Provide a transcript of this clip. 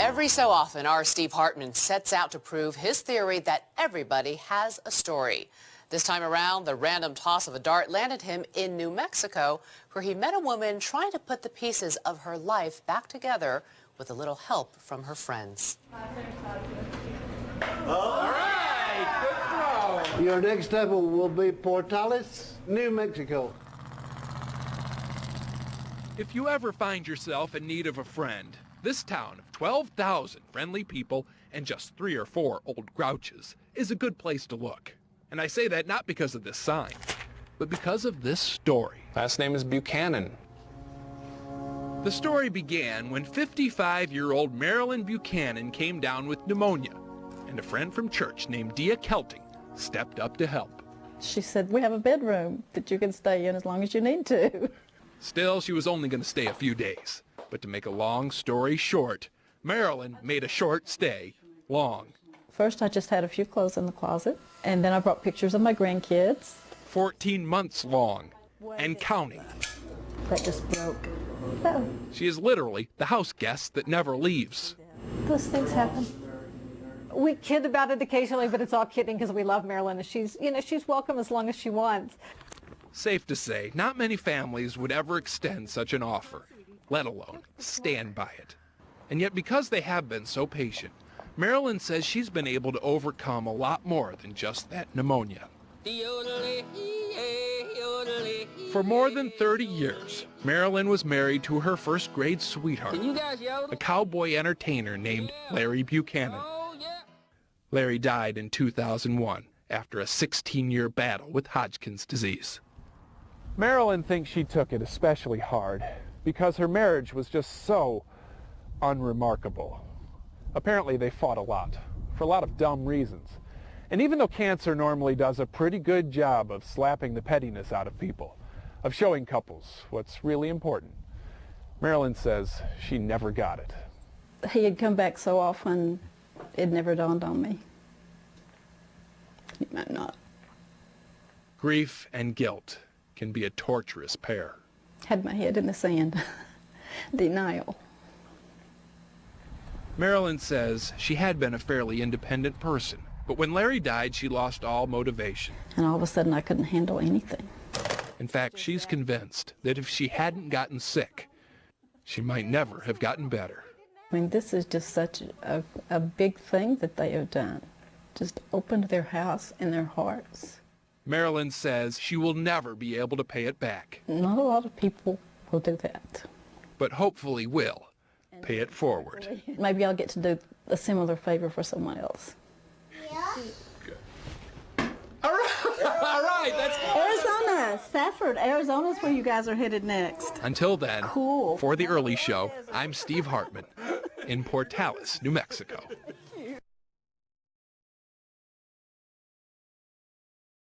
Every so often, our Steve Hartman sets out to prove his theory that everybody has a story. This time around, the random toss of a dart landed him in New Mexico, where he met a woman trying to put the pieces of her life back together with a little help from her friends. All right, good throw. Your next step will be Portales, New Mexico. If you ever find yourself in need of a friend, this town of 12,000 friendly people and just 3 or 4 old grouches is a good place to look. And I say that not because of this sign, but because of this story. Last name is Buchanan. The story began when 55-year-old Marilyn Buchanan came down with pneumonia, and a friend from church named Dia Kelting stepped up to help. She said, "We have a bedroom that you can stay in as long as you need to." Still, she was only going to stay a few days. But to make a long story short, Marilyn made a short stay long. First, I just had a few clothes in the closet, and then I brought pictures of my grandkids. 14 months long, and counting. That just broke. Oh, She is literally the house guest that never leaves. those things happen. We kid about it occasionally, but it's all kidding because we love Marilyn, and she's welcome as long as she wants. Safe to say, not many families would ever extend such an offer, let alone stand by it. And yet, because they have been so patient, Marilyn says she's been able to overcome a lot more than just that pneumonia. For more than 30 years, Marilyn was married to her first grade sweetheart, a cowboy entertainer named Larry Buchanan. Larry died in 2001 after a 16-year battle with Hodgkin's disease. Marilyn thinks she took it especially hard because her marriage was just so unremarkable. Apparently they fought a lot, for a lot of dumb reasons. And even though cancer normally does a pretty good job of slapping the pettiness out of people, of showing couples what's really important, Marilyn says she never got it. He had come back so often, it never dawned on me. He might not. Grief and guilt can be a torturous pair. Had my head in the sand. Denial. Marilyn says she had been a fairly independent person, but when Larry died, she lost all motivation. And all of a sudden, I couldn't handle anything. In fact, she's convinced that if she hadn't gotten sick, she might never have gotten better. I mean, this is just such a big thing that they have done. Just opened their house and their hearts. Marilyn says she will never be able to pay it back, Not a lot of people will do that. but hopefully will pay it forward. Maybe I'll get to do a similar favor for someone else. All right, that's Arizona, Safford, Arizona is where you guys are headed next. Until then, Cool. for The Early Show, I'm Steve Hartman in Portales, New Mexico.